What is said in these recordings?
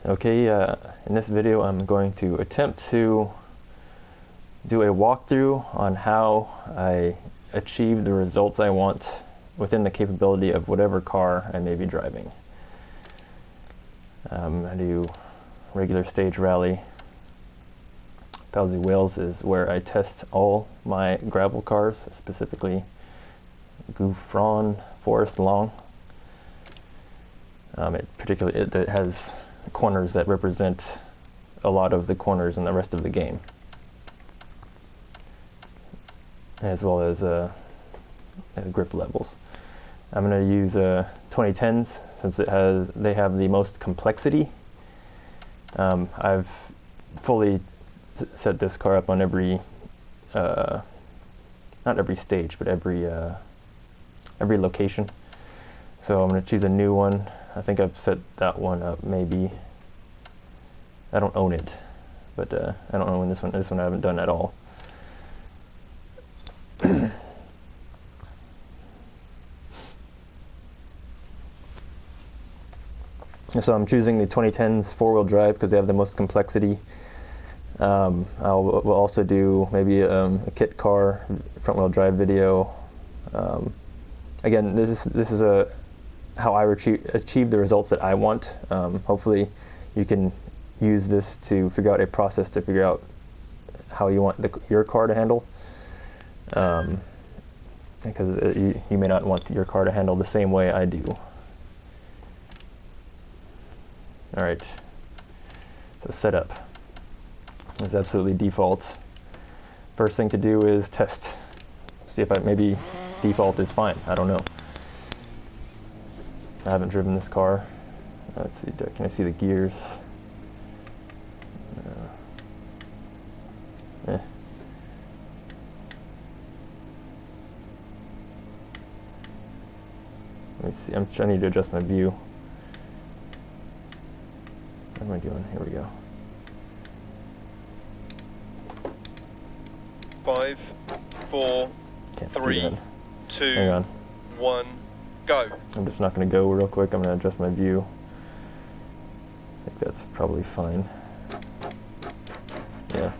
Okay, in this video I'm going to attempt to do a walkthrough on how I achieve the results I want within the capability of whatever car I may be driving. I do regular stage rally. Palsy Wales is where I test all my gravel cars, specifically Gouffron Forest Long. It has corners that represent a lot of the corners in the rest of the game, as well as grip levels. I'm going to use 2010s since they have the most complexity. I've fully set this car up on every not every stage, but every location. So I'm going to choose a new one. I think I've set that one up, maybe. I don't own it, but I don't know when this one I haven't done at all. So I'm choosing the 2010s four-wheel drive because they have the most complexity. We'll also do maybe a kit car front-wheel drive video. Again, this is how I achieve the results that I want. Hopefully you can use this to figure out a process to figure out how you want your car to handle. Because you may not want your car to handle the same way I do. Alright, so setup is absolutely default. First thing to do is test. See if maybe default is fine. I don't know. I haven't driven this car. Let's see, can I see the gears? Let me see, I need to adjust my view. What am I doing? Here we go. 5, 4, 3, 2, 1, go. I'm just not going to go real quick. I'm going to adjust my view. I think that's probably fine. Yeah.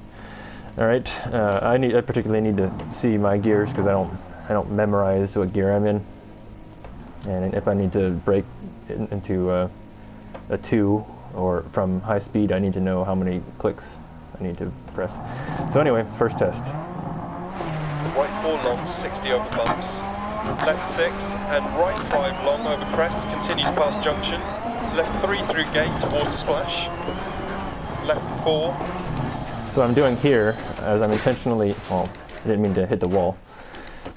All right. I particularly need to see my gears because I don't memorize what gear I'm in. And if I need to brake into a 2 or from high speed, I need to know how many clicks I need to press. So anyway, first test. Right 4 long, 60 over bumps. Left 6 and right 5 long over crest, continues past junction. Left 3 through gate towards the splash. Left 4. So what I'm doing here, as I'm intentionally, well, I didn't mean to hit the wall,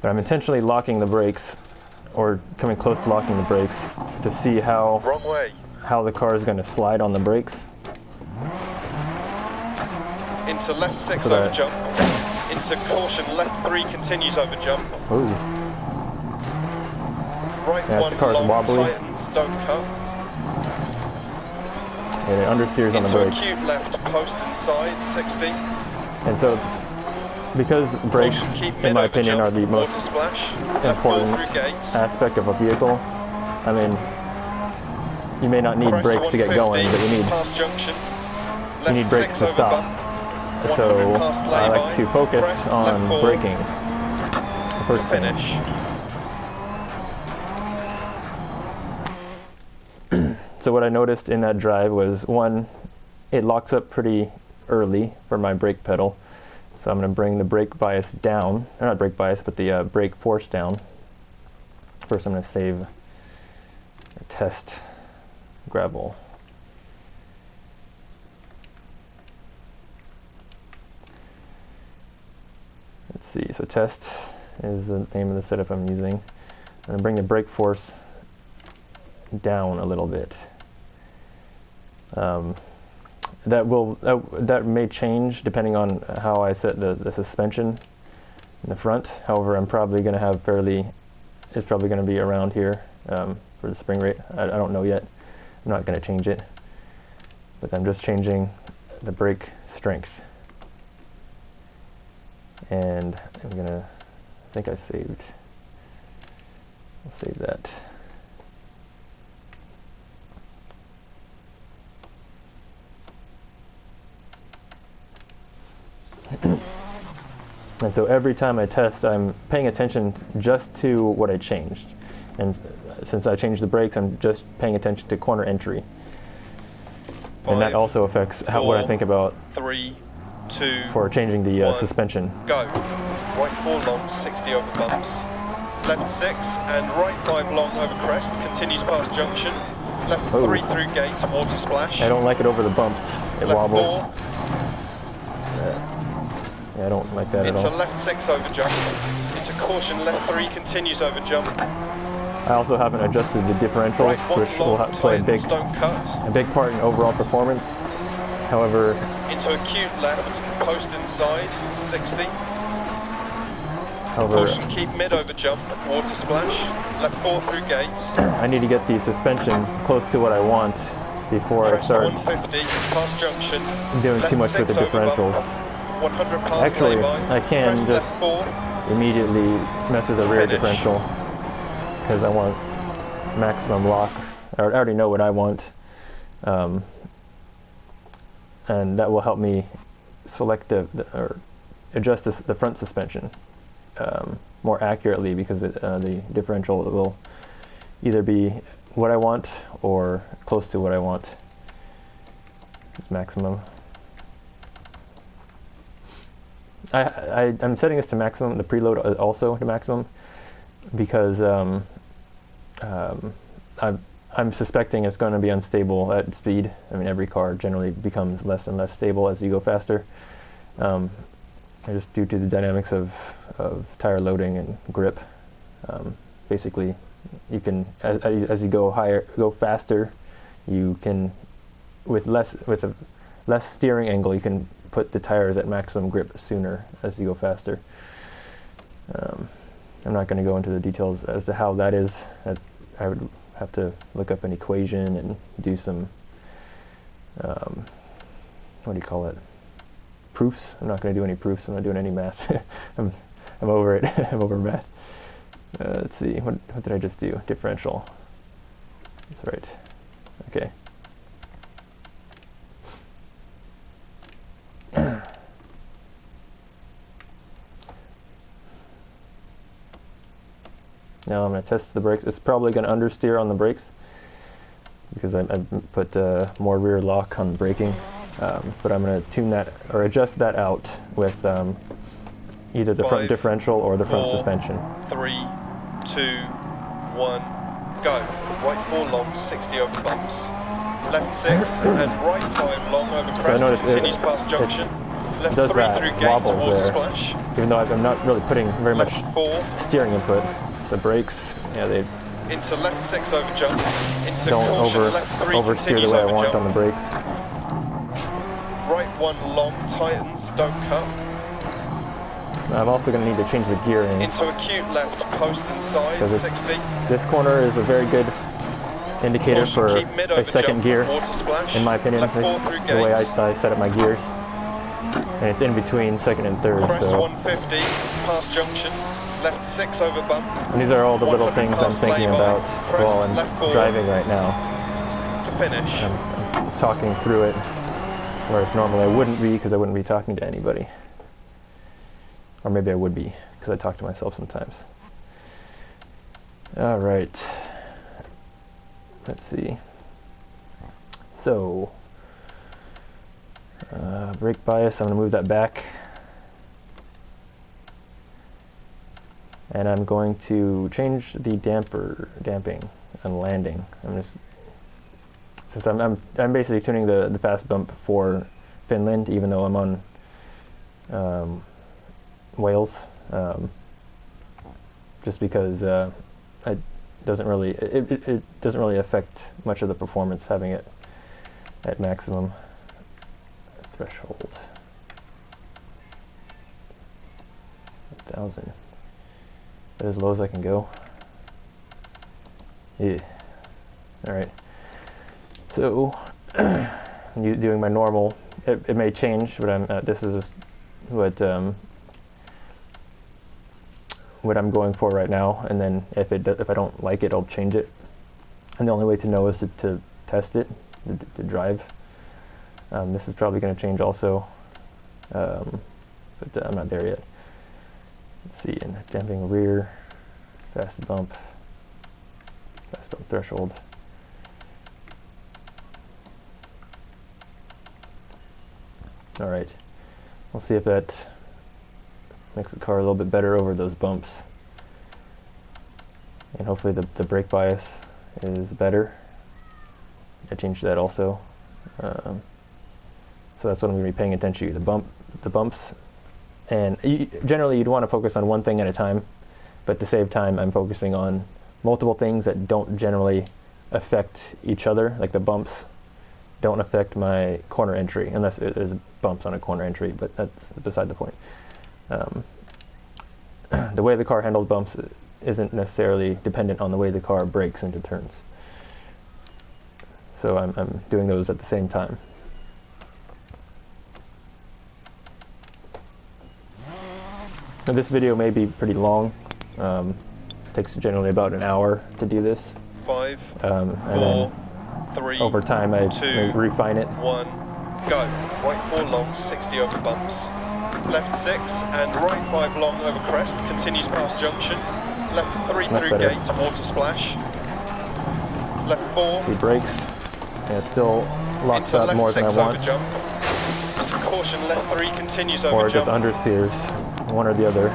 but I'm intentionally locking the brakes, or coming close to locking the brakes, to see how the car is going to slide on the brakes. Into left 6 so over jump. Into caution, left 3 continues over jump. Ooh. Right yeah, 1 this car's long wobbly. tightens, don't cut. And it understeers on the brakes. Into acute left, post and side, 60. And so, because brakes, in my opinion, are the most important aspect of a vehicle, I mean, you may not need brakes to get going, but you need brakes to stop. So I like to focus on braking first thing. So what I noticed in that drive was, one, it locks up pretty early for my brake pedal. So I'm going to bring the brake bias down, or not brake bias, but the brake force down. First I'm going to save or test gravel. Let's see, so test is the name of the setup I'm using. I'm going to bring the brake force down a little bit. That may change depending on how I set the suspension in the front. However, I'm probably going to have it's probably going to be around here for the spring rate. I don't know yet. I'm not going to change it, but I'm just changing the brake strength. And I'm going to, I think I saved. I'll save that. And so every time I test, I'm paying attention just to what I changed. And since I changed the brakes, I'm just paying attention to corner entry. And that also affects what I think about 3, 2, for changing the 1, suspension. Go. Right 4 long, 60 over bumps. Left 6 and right 5 long over crest, continues past junction. Left 3 through gate towards a splash. I don't like it over the bumps. It left wobbles. 4. Yeah, I don't like that at all. Into left 6 over jump. Into caution, left 3 continues over jump. I also haven't adjusted the differentials, which will play a big part in overall performance. However, into acute left, post inside, 60. However, caution, keep mid over jump, water splash. Left 4 through gate. I need to get the suspension close to what I want before I start 150, past junction. Doing too much with the differentials. 100 past Actually, lay-by. I can Press just left 4. immediately mess with the rear Finish. differential because I want maximum lock. I already know what I want, and that will help me select or adjust the front suspension more accurately, because the differential will either be what I want or close to what I want. It's maximum. I'm setting this to maximum, the preload also to maximum, because I'm suspecting it's going to be unstable at speed. I mean, every car generally becomes less and less stable as you go faster, just due to the dynamics of tire loading and grip. Basically, you can, as you go faster, you can, with a less steering angle, you can put the tires at maximum grip sooner as you go faster. I'm not going to go into the details as to how that is. I would have to look up an equation and do some, what do you call it? Proofs. I'm not going to do any proofs. I'm not doing any math. I'm over it. I'm over math. Let's see. What did I just do? Differential. That's right. Okay. Now I'm going to test the brakes. It's probably going to understeer on the brakes because I put more rear lock on the braking. But I'm going to tune that or adjust that out with either the front differential or the front suspension. 3, 2, 1, go. Right 4 long, 60 over bumps. Left 6 and right 5 long over crest. So I noticed continues past junction. Left does 3 through gate wobbles towards there, splash. Even though I'm not really putting very much steering input. The brakes, yeah, they into left 6 over jump. Into don't oversteer the way I want jump. On the brakes. Right 1 long, tightens, don't cut. I'm also going to need to change the gearing. Into acute left, post inside, 60. This corner is a very good indicator for a second gear, in my opinion, the way I set up my gears. And it's in between second and third. Crest so 150, past junction. Left 6 over bump. And these are all the little things I'm thinking about while I'm driving right now. To finish. I'm talking through it, whereas normally I wouldn't be, because I wouldn't be talking to anybody. Or maybe I would be, because I talk to myself sometimes. All right. Let's see. So, brake bias, I'm going to move that back. And I'm going to change the damping and landing. Since I'm basically tuning the fast bump for Finland, even though I'm on Wales, just because it doesn't really affect much of the performance having it at maximum threshold. 1,000. As low as I can go. Yeah. All right. So, doing my normal. It may change, but this is just what I'm going for right now. And then if I don't like it, I'll change it. And the only way to know is to test it, to drive. This is probably going to change also. but I'm not there yet. Let's see, and damping rear, fast bump threshold. All right, we'll see if that makes the car a little bit better over those bumps. And hopefully the brake bias is better. I changed that also. So that's what I'm going to be paying attention to, the bumps. And generally you'd want to focus on one thing at a time, but to save time I'm focusing on multiple things that don't generally affect each other. Like the bumps don't affect my corner entry, unless there's bumps on a corner entry, but that's beside the point. The way the car handles bumps isn't necessarily dependent on the way the car brakes into turns. So I'm doing those at the same time. Now this video may be pretty long. Takes generally about an hour to do this. 5, and 4, 3, over time I 2, may refine it. 1, go. Right 4 long, 60 over bumps. Left 6 and right 5 long over crest, continues past junction. Left 3 through gate, water splash. Left 4. See brakes, and it still locks up more than I want. Jump. Caution, left 3 continues over or jump. just understeers, one or the other.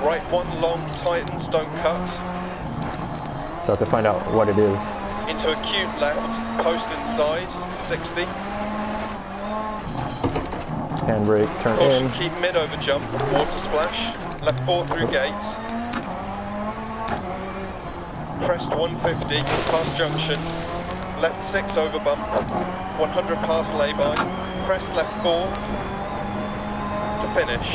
Right 1 long, tightens, don't cut. So I have to find out what it is. Into acute left, post inside, 60. Handbrake, turn Caution, in. keep mid over jump, water splash. Left 4 through gate. Crest 150, past junction. Left 6 over bump. 100 past lay-by. Crest left 4 to finish.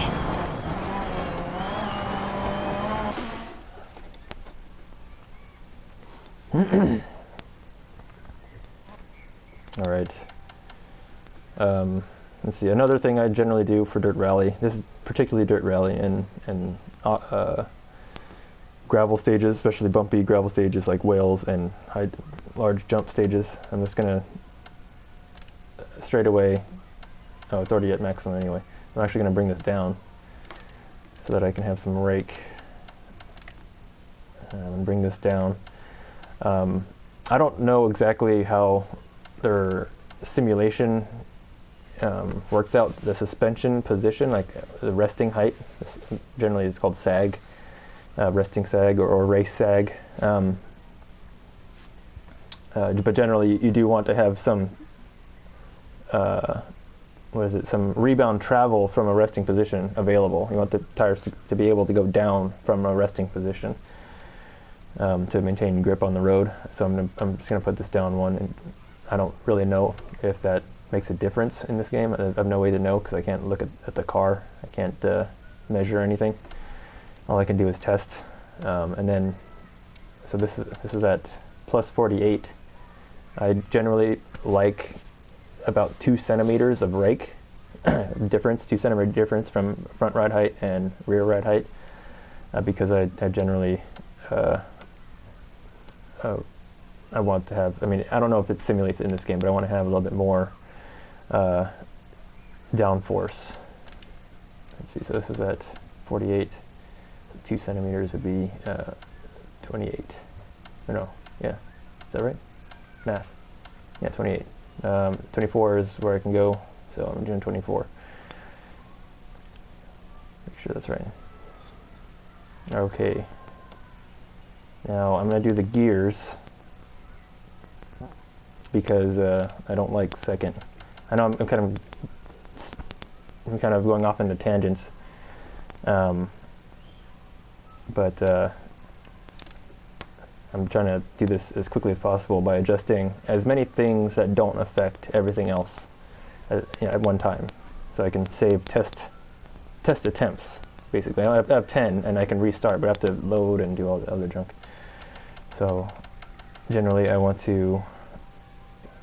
All right. Let's see. Another thing I generally do for dirt rally. This is particularly dirt rally and gravel stages, especially bumpy gravel stages like Wales and large jump stages. I'm just gonna straight away. Oh, it's already at maximum anyway. I'm actually gonna bring this down so that I can have some rake. And bring this down. I don't know exactly how their simulation works out the suspension position, like the resting height. Generally it's called sag, resting sag or race sag. But generally you do want to have some some rebound travel from a resting position available. You want the tires to be able to go down from a resting position. To maintain grip on the road. So I'm just going to put this down one, and I don't really know if that makes a difference in this game. I have no way to know because I can't look at the car. I can't measure anything. All I can do is test. And then, so this is at plus 48. I generally like about 2 centimeters of rake difference, 2 centimeter difference from front ride height and rear ride height, because I generally I want to have, I mean, I don't know if it simulates it in this game, but I want to have a little bit more downforce. Let's see, so this is at 48. 2 centimeters would be 28. Or no, yeah, is that right? Math. Yeah, 28. 24 is where I can go, so I'm doing 24. Make sure that's right. Okay. Now I'm going to do the gears because I don't like second. I know I'm kind of going off into tangents, but I'm trying to do this as quickly as possible by adjusting as many things that don't affect everything else at one time, so I can save test attempts. Basically, I have 10 and I can restart, but I have to load and do all the other junk. So generally I want to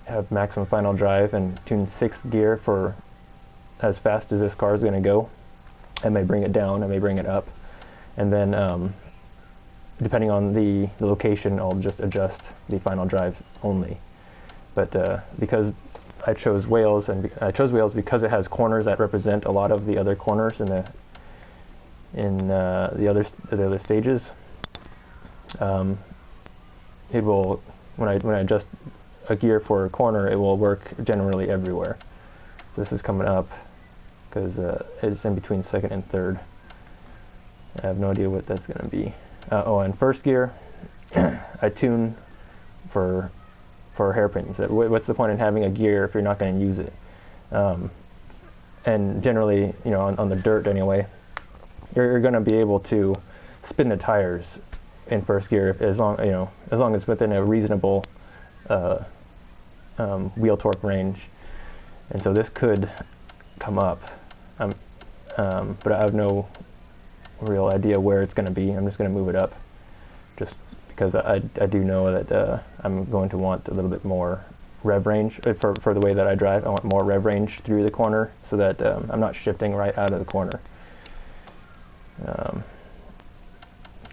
have maximum final drive and tune 6th gear for as fast as this car is going to go. I may bring it down, I may bring it up, and then depending on the location I'll just adjust the final drive only. But because I chose Wales, and I chose Wales because it has corners that represent a lot of the other corners in in the other stages. It will, when I adjust a gear for a corner, it will work generally everywhere. So this is coming up because it's in between second and third. I have no idea what that's going to be. Oh, and first gear, I tune for hairpins. What's the point in having a gear if you're not going to use it? And generally, you know, on the dirt anyway, you're going to be able to spin the tires in first gear as long as within a reasonable wheel torque range. And so this could come up, but I have no real idea where it's going to be. I'm just going to move it up, just because I do know that I'm going to want a little bit more rev range for the way that I drive. I want more rev range through the corner so that I'm not shifting right out of the corner.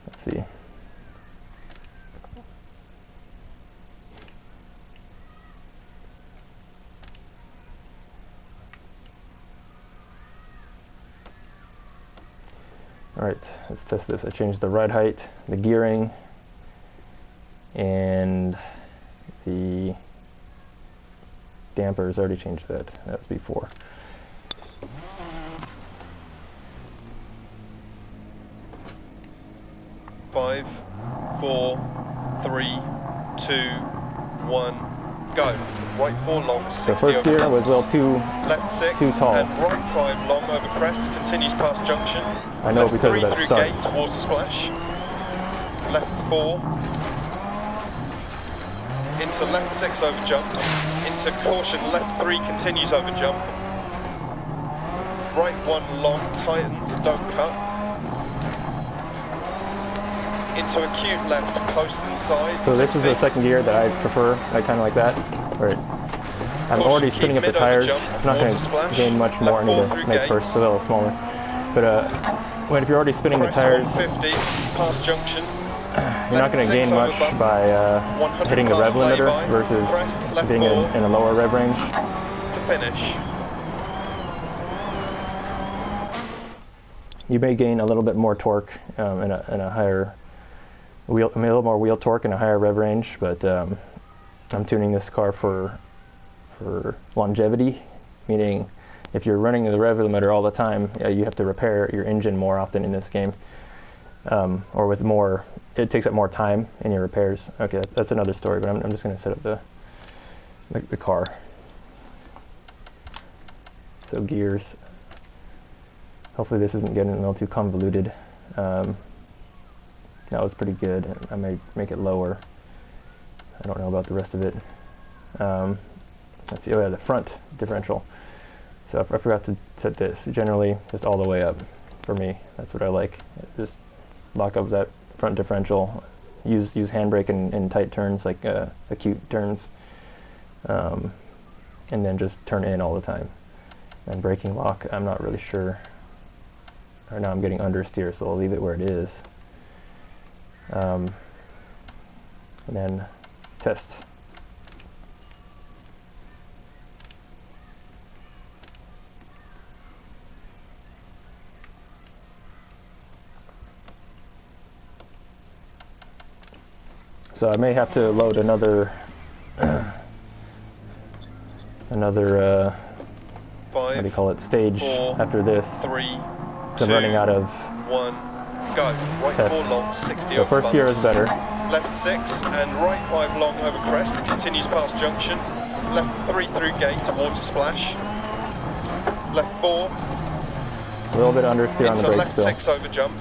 Let's see. All right, let's test this. I changed the ride height, the gearing, and the dampers. I already changed that. That was before. Five, 4, 3, 2, 1, go. Right 4 long, 60 So first gear was a little too tall. And right 5 long over crest, continues past junction. I know left because of 3 that through start. gate towards the splash. Left 4. Into left 6 over jump. Into caution, left 3 continues over jump. Right 1 long, tightens, don't cut. Into acute left, post inside. So this is the second gear that I prefer. I kind of like that. Where I'm already spinning up the tires. I'm not going to gain much more. I need to make first a little smaller. But if you're already spinning the tires, 150, past junction. you're not going to gain much by hitting the rev limiter versus being in a lower rev range. To finish. You may gain a little bit more torque and a higher a little more wheel torque and a higher rev range, but I'm tuning this car for longevity, meaning if you're running the rev limiter all the time, you have to repair your engine more often in this game, or with more. It takes up more time in your repairs. Okay, that's another story, but I'm just going to set up the car. So gears. Hopefully this isn't getting a little too convoluted. That was pretty good. I may make it lower. I don't know about the rest of it. Let's see. Oh yeah, the front differential. So I forgot to set this. Generally, just all the way up. For me, that's what I like. Just lock up that front differential. Use handbrake in tight turns, like acute turns, and then just turn in all the time. And braking lock, I'm not really sure. Right now I'm getting understeer, so I'll leave it where it is. And then test. So I may have to load another what do you call it, stage 4, after this. 3, So I'm running out of 1, go. Right tests. 4 long, 60 So over first gear is bumps. better. Left 6 and right 5 long over crest, continues past junction. Left 3 through gate towards a splash. Left 4. A little bit understeer on the Into brakes left still. 6 over jump.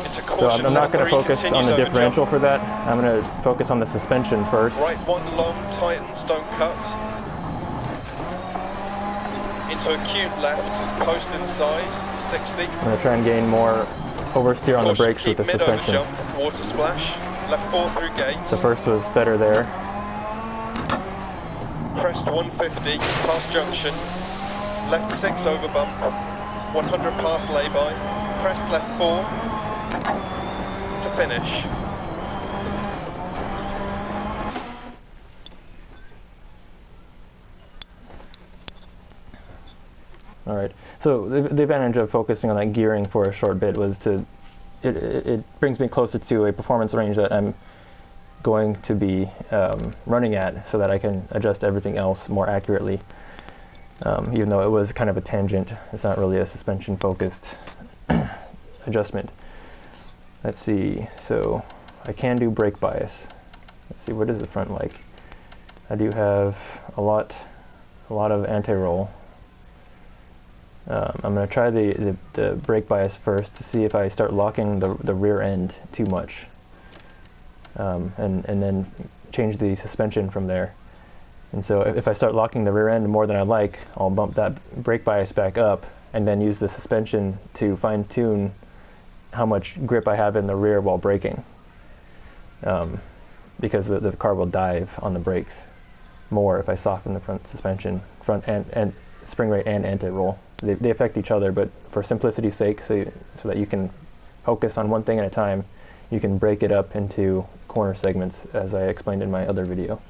Into So caution, I'm not going to left 3 focus on continues the over differential jump. for that. I'm going to focus on the suspension first. Right 1 long, tightens, don't cut. Into acute left, post inside, 60. I'm going to try and gain more oversteer on the Caution, brakes with keep the mid over suspension. jump towards the splash. Left 4 through gate. The first was better there. Crest 150, past junction. Left 6 over bump. 100 past lay-by. Crest left 4. To finish. All right. So the advantage of focusing on that gearing for a short bit was it brings me closer to a performance range that I'm going to be running at, so that I can adjust everything else more accurately. Even though it was kind of a tangent, it's not really a suspension focused adjustment. Let's see. So I can do brake bias. Let's see, what is the front like? I do have a lot of anti-roll. I'm going to try the brake bias first to see if I start locking the rear end too much, and then change the suspension from there. And so if I start locking the rear end more than I like, I'll bump that brake bias back up and then use the suspension to fine-tune how much grip I have in the rear while braking, because the car will dive on the brakes more if I soften the front suspension, front and spring rate and anti-roll. They affect each other, but for simplicity's sake, so that you can focus on one thing at a time, you can break it up into corner segments, as I explained in my other video.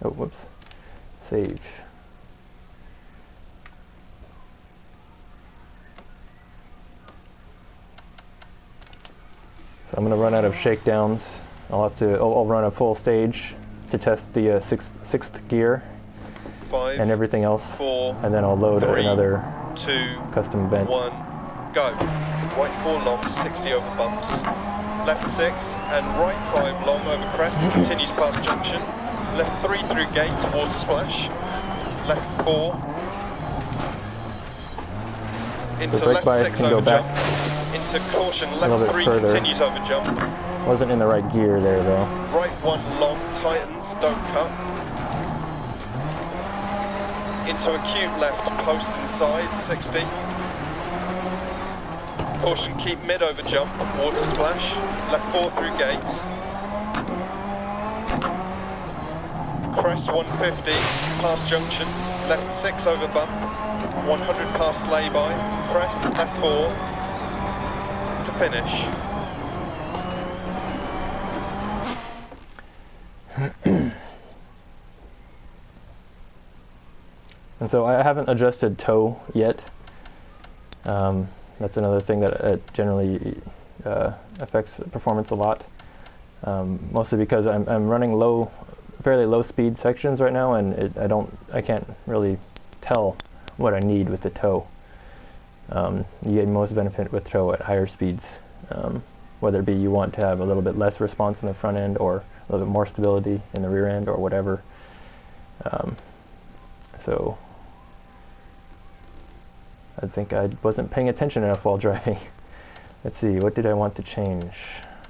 Oh, whoops. Save. So I'm going to run out of shakedowns. I'll run a full stage to test the sixth gear 5, and everything else, 4, and then I'll load 3, another 2, custom event. 1, go. Right 4 long, 60 over bumps. Left 6 and right 5 long over crest, continues past junction. Left 3 through gate towards the splash. Left 4. Into brake left bias 6 can over go back jump. Into caution, a little left bit 3 further. continues over jump. Wasn't in the right gear there though. Right 1 long, tightens, don't cut. Into acute left, post inside, 60. Caution, keep mid over jump, water splash. Left 4 through gate. Crest 150, past junction. Left 6 over bump. 100 past lay-by. Crest, left 4. To finish. And so I haven't adjusted toe yet. That's another thing that generally affects performance a lot. Mostly because I'm running fairly low speed sections right now, and I can't really tell what I need with the toe. You get most benefit with toe at higher speeds, whether it be you want to have a little bit less response in the front end or a little bit more stability in the rear end or whatever. So I think I wasn't paying attention enough while driving. Let's see, what did I want to change?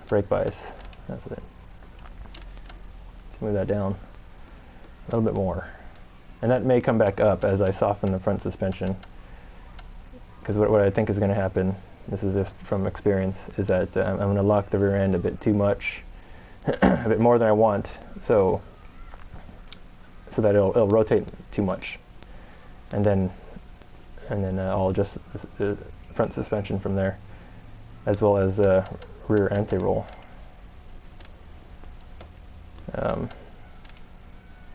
Brake bias, that's it. Let's move that down a little bit more. And that may come back up as I soften the front suspension. Because what I think is going to happen, this is just from experience, is that I'm going to lock the rear end a bit too much, a bit more than I want, so that it'll rotate too much. And then I'll adjust the front suspension from there, as well as rear anti-roll.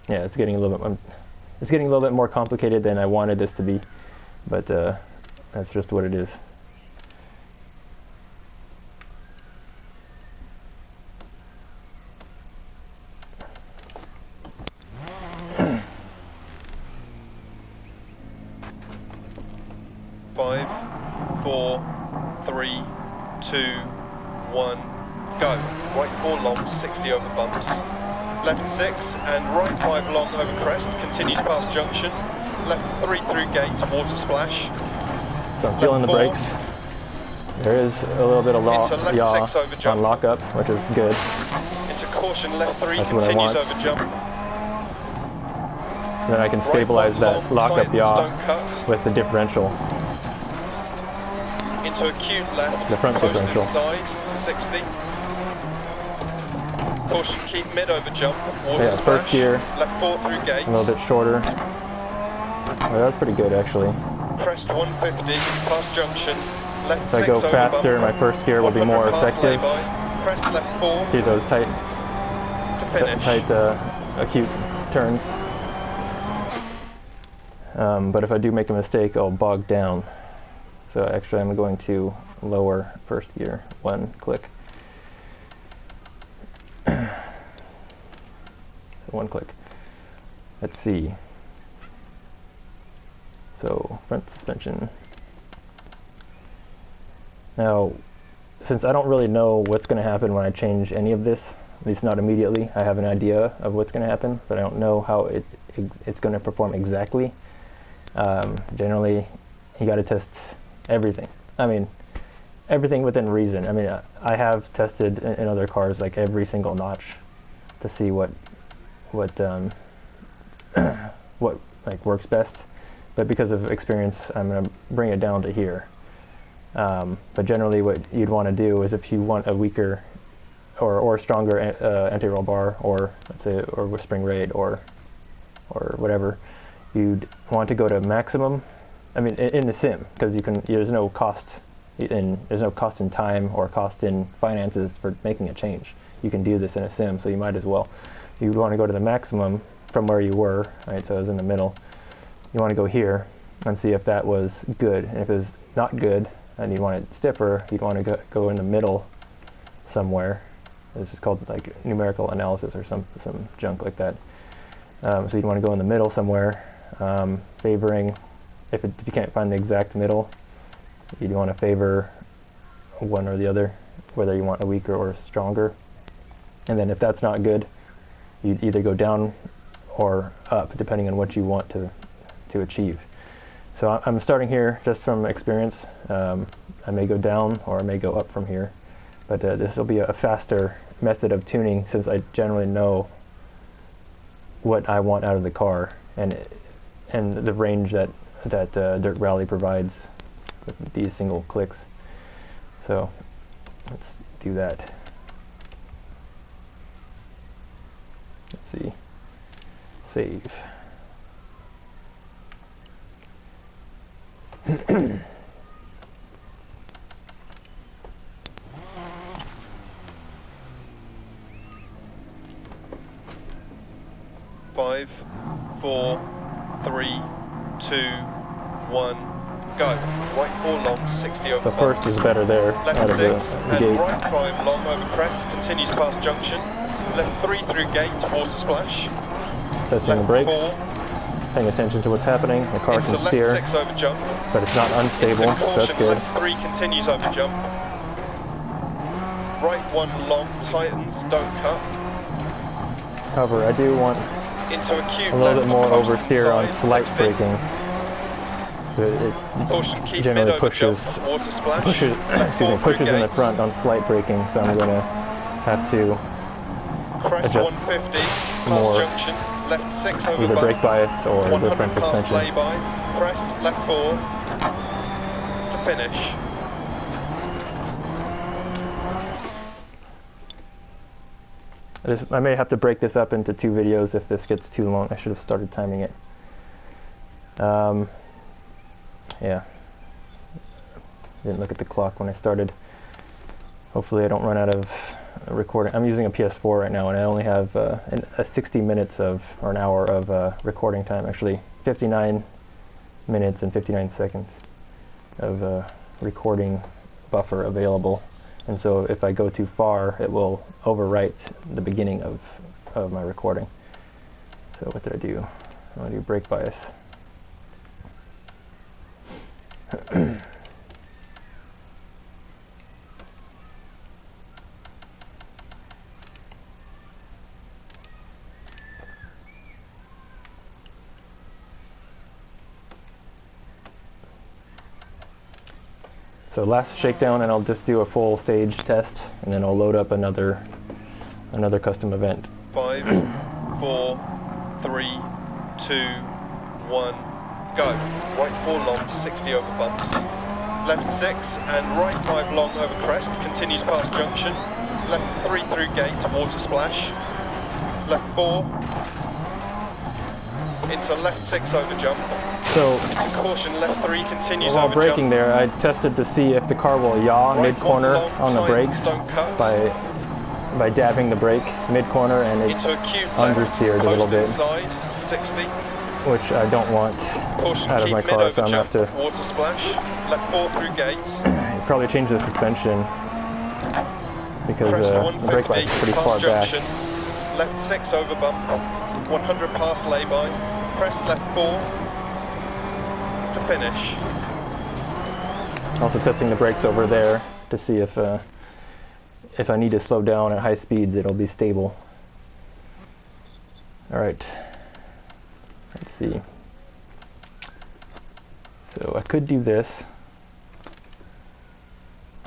Yeah, it's getting a little bit more complicated than I wanted this to be, but that's just what it is. Five, 4, 3, 2, 1, go. Right 4 long, 60 over bumps. Left 6 and right 5 long over crest, continues past junction. Left 3 through gate, water splash. So I'm feeling the brakes. There is a little bit of yaw on lockup, which is good. Into caution, left 3 That's what I continues want. over jump. Then I can stabilize that lockup yaw with the differential. Into acute left, The front post differential. inside, 60. Caution, keep mid over jump, water Yeah, splash. first gear, Left 4 through gate. a little bit shorter. Oh, that was pretty good actually. Crest 150, past junction. Left If I 6 go over faster, bump. my first gear will be more 100 past effective. lay-by. crest, left 4 See those tight, to finish. acute turns. But if I do make a mistake, I'll bog down. So actually I'm going to lower first gear, 1 click. So 1 click. Let's see. So front suspension. Now, since I don't really know what's going to happen when I change any of this, at least not immediately, I have an idea of what's going to happen, but I don't know how it's going to perform exactly. Generally, you got to test everything. I mean, everything within reason. I mean, I have tested in other cars like every single notch to see what like works best. But because of experience, I'm going to bring it down to here. But generally, what you'd want to do is if you want a weaker or stronger anti-roll bar, or let's say or spring rate or whatever, you'd want to go to maximum. I mean, in the sim, because there's no cost in time or cost in finances for making a change. You can do this in a sim, so you might as well. You'd want to go to the maximum from where you were, right? So it was in the middle. You want to go here and see if that was good. And if it was not good and you want it stiffer, you'd want to go in the middle somewhere. This is called like numerical analysis or some junk like that. So you'd want to go in the middle somewhere, favoring, if you can't find the exact middle, you'd want to favor one or the other, whether you want a weaker or stronger. And then if that's not good, you'd either go down or up, depending on what you want to achieve. So I'm starting here just from experience. I may go down or I may go up from here, but this will be a faster method of tuning since I generally know what I want out of the car and the range that Dirt Rally provides with these single clicks. So let's do that. Let's see. Save. Five, 4, 3, 2, 1, go. Right 4 long, 60 over So first is better there, left out of 6 the and gate. right 5 long over crest, continues past junction. Left 3 through gate towards the splash. Testing the brakes, 4 paying attention to what's happening. The car into can left steer, 6 over jump. but it's not unstable, Into so caution, that's good. left 3 continues over jump. Right 1 long, tightens, don't cut. However, I do want Into acute a little bit left more on the oversteer on side, slight 60. braking. It Caution, keep generally mid over pushes, jump, water splash. pushes, Left excuse me, 4 through pushes in the gate. front on slight braking, so I'm going to have to Crest adjust 150, past more, junction, left 6 over either bump, brake bias or 100 different past suspension. lay-by, crest, left 4, to finish. I may have to break this up into 2 videos if this gets too long. I should have started timing it. Yeah. Didn't look at the clock when I started. Hopefully I don't run out of recording. I'm using a PS4 right now and I only have a 60 minutes or an hour of recording time. Actually 59 minutes and 59 seconds of recording buffer available. And so if I go too far, it will overwrite the beginning of my recording. So what did I do? I want to do brake bias. So last shakedown, and I'll just do a full stage test, and then I'll load up another custom event. 5, 4, 3, 2, 1, go. Right 4 long, 60 over bumps. Left 6 and right 5 long over crest, continues past junction. Left 3 through gate towards the splash. Left 4 into left 6 over jump. So Caution, left 3 continues while over braking jump. there, I tested to see if the car will yaw Right mid-corner one long, on the tightens, brakes don't cut. by by dabbing the brake mid-corner, and it into acute understeered a little bit, inside, 60. which I don't want Caution, out of my car, so I'm going to have to water splash, left 4 through gate. probably change the suspension because the brake light is pretty far back. Left 6 over bump, 100 past lay-by, crest left 4 to finish. Also testing the brakes over there to see if I need to slow down at high speeds, it'll be stable. All right, let's see. So I could do this,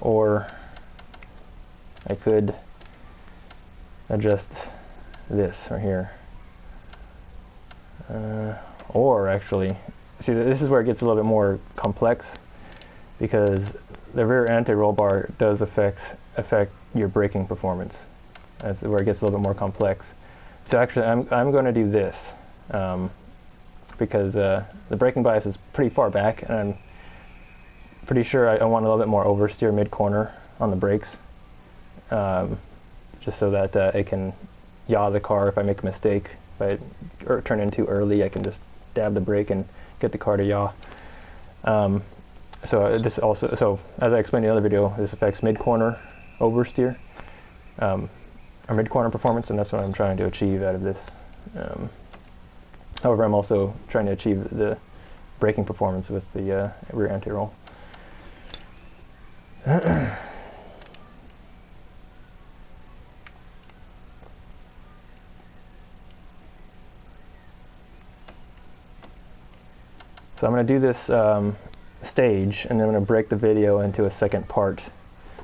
or I could adjust this right here. Or actually, see, this is where it gets a little bit more complex, because the rear anti-roll bar does affect your braking performance. That's where it gets a little bit more complex. So actually, I'm going to do this because the braking bias is pretty far back, and I'm pretty sure I want a little bit more oversteer mid-corner on the brakes, just so that I can yaw the car if I make a mistake. If I turn in too early, I can just dab the brake and get the car to yaw. So this also, so as I explained in the other video, this affects mid-corner oversteer, or mid-corner performance, and that's what I'm trying to achieve out of this. However, I'm also trying to achieve the braking performance with the rear anti-roll. So I'm going to do this stage, and then I'm going to break the video into a second part,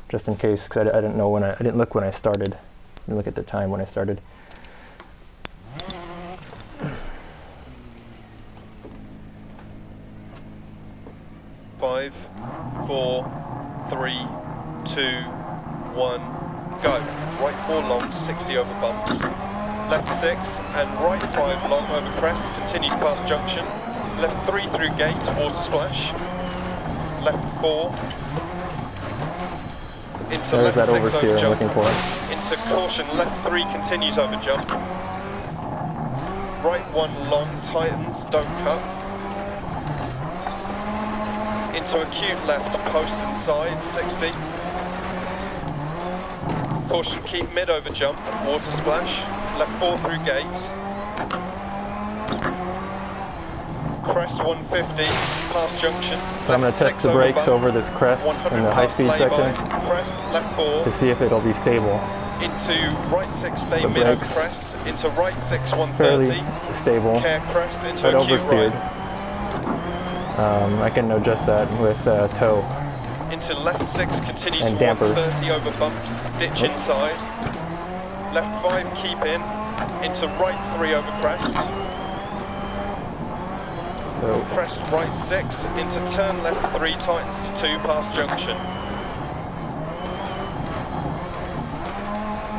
just in case, because I didn't know when I didn't look when I started. I didn't look at the time when I started. Five, 4, 3, 2, 1, go. Right 4 long, 60 over bumps. Left 6 and right 5 long over crest, continues past junction. Left 3 through gate, water splash. Left 4. Into There's left that 6 oversteer over I'm jump. looking for. Into caution, left 3 continues over jump. Right 1 long, tightens, don't cut. Into acute left, post inside, 60. Caution, keep mid over jump, water splash. Left 4 through gate. Crest 150, past junction. So I'm going to test the brakes over this crest in the high-speed section Crest, left 4. to see if it'll be stable. Into right 6, stay mid over crest. Into right 6, 130. Fairly stable, Care crest, into but acute oversteered. right. I can adjust that with toe. Into left 6, continues And dampers. 130 over bumps, ditch inside. Left 5, keep in. Into right 3 over crest. So Crest right 6, into turn left 3, tightens to 2, past junction.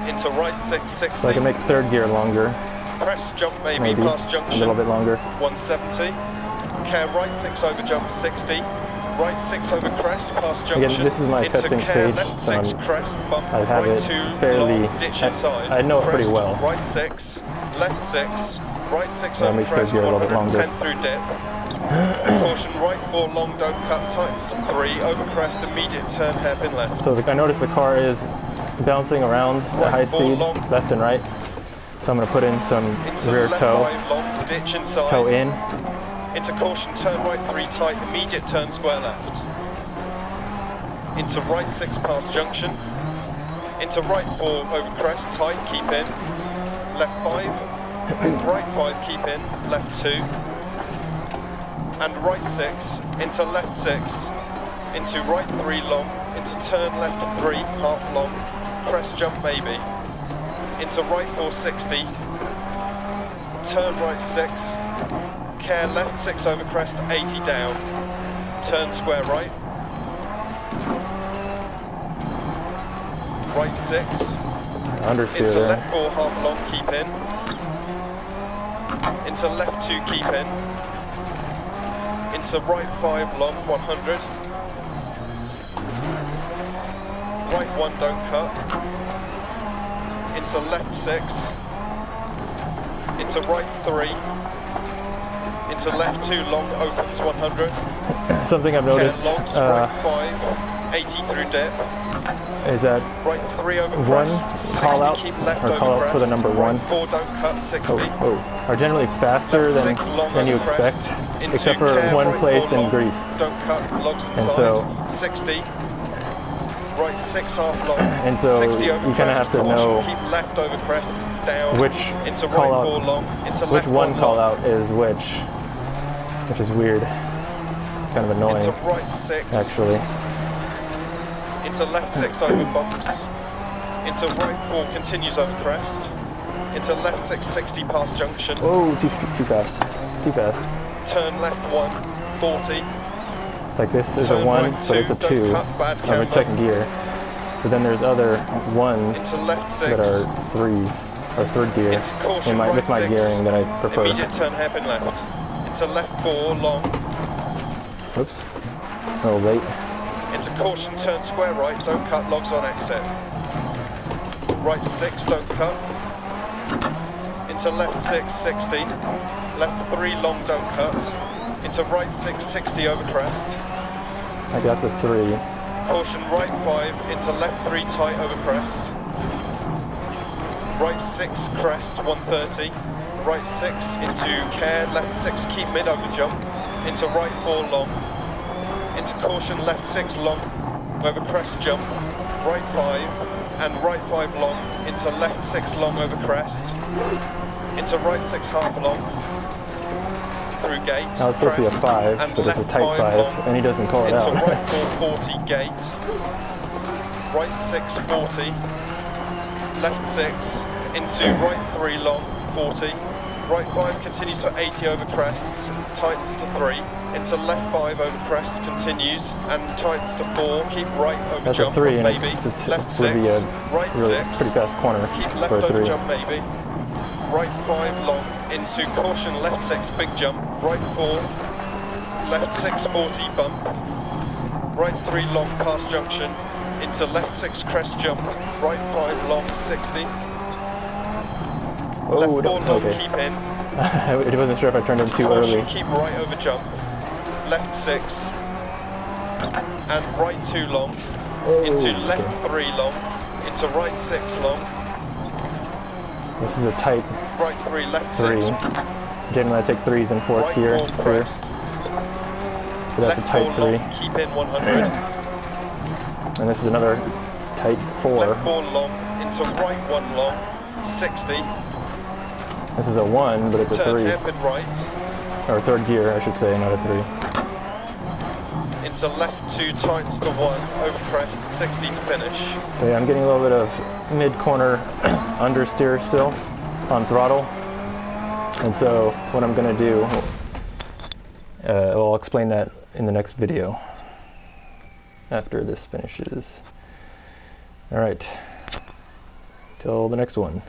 Into right 6, 60. I can make third gear longer, Crest jump maybe past junction. a little bit longer. 170. Care right 6 over jump 60. Right 6 over crest past junction. Again, this is my into testing care, stage, left so 6 crest bump. I have right it 2 fairly. long, ditch inside. I know it pretty Crest, well. Right 6, left 6, right 6 So I'll over make third crest. gear a little bit 110 longer. through dip. Caution right 4 long, don't cut, tightens to 3 over crest, immediate turn hairpin left. So I notice the car is bouncing around at high speed, left and right. So I'm going to put in some Into rear left toe, 5 long, ditch inside. toe in. Into caution, turn right 3 tight, immediate turn square left. Into right 6 past junction. Into right 4 over crest, tight, keep in. Left 5. Right 5, keep in. Left 2. And right 6. Into left 6. Into right 3 long. Into turn left 3, half long. Crest jump maybe. Into right 4, 60. Turn right 6. Care left 6 over crest, 80 down. Turn square right. Right 6. Understeer Into there. left 4 half long, keep in. Into left 2, keep in. Into right 5 long, 100. Right 1, don't cut. into left 6, into right 3, into left 2 long, opens 100. Something I've noticed Long, right 5, 80 through dip. is that Right 3 over one crest, 60, call-outs keep left or over call-outs crest. for the number one. Right 4, don't cut, 60. Are generally faster Left than 6, long you over expect, crest. Into except for care, one right place 4 in long, Greece. Don't cut, logs And inside. so 60. Right 6 half long. And so 60 over you kind of crest, have to caution, know keep left over crest, down. which into right call 4 out, long, into which left one 4 call long. out is which is weird. It's kind of annoying, Into right 6. actually. Into left 6 over bumps. Into right 4 continues over crest. Into left 6 60 past junction. Oh, too fast. Too fast. Turn left 1 40. Like this is Turn a 1, right but it's a 2, 2 don't cut, bad of camber. its second gear. But then there's other 1s Into left 6. that are 3s, or third gear, Into caution right with my 6. gearing that I prefer. Immediate turn hairpin left. Into left 4 long. Oops. A little late. Into caution, turn square right, don't cut, logs on exit. Right 6, don't cut. Into left 6, 60. Left 3 long, don't cut. Into right 6, 60 over crest. I got the 3. Caution, right 5, into left 3 tight over crest. Right 6, crest, 130. Right 6, into care, left 6, keep mid over jump. Into right 4 long. Into caution, left 6 long, over crest jump. Right 5, and right 5 long, into left 6 long over crest. Into right 6 half long. Through gate. Now it's supposed to be a 5, but it's a tight 5, and he doesn't call it out. Into right 4 40 gate. Right 6 40. Left 6. Into right 3 long 40. Right 5 continues to 80 over crests. Tightens to 3. Into left 5 over crest continues and tightens to 4. Keep right over That's jump. a 3, and maybe. it Left 6. would be a Right really 6. pretty fast corner Keep left for a 3. over jump maybe. Right 5 long into caution, left 6 big jump, right 4, left 6 40 bump, right 3 long past junction, into left 6 crest jump, right 5 long 60, Oh, left 4 long okay. keep in, I wasn't sure if I turned him too caution early. keep right over jump, left 6, and right 2 long, into left 3 long, into right 6 long. This is a tight Right 3, left 3. 6. Generally I take 3s in 4th Right gear 4 here, crest. but that's a Left tight 4 3. long, keep in 100. And this is another tight 4. Left 4 long, into right 1 long, 60. This is a 1, but it's a Turn 3. hairpin right. Or 3rd gear, I should say, not a 3. Into left 2, tightens to 1, over crest, 60 to finish. So yeah, I'm getting a little bit of mid-corner understeer still on throttle. And so what I'm going to do, I'll explain that in the next video after this finishes. All right, till the next one.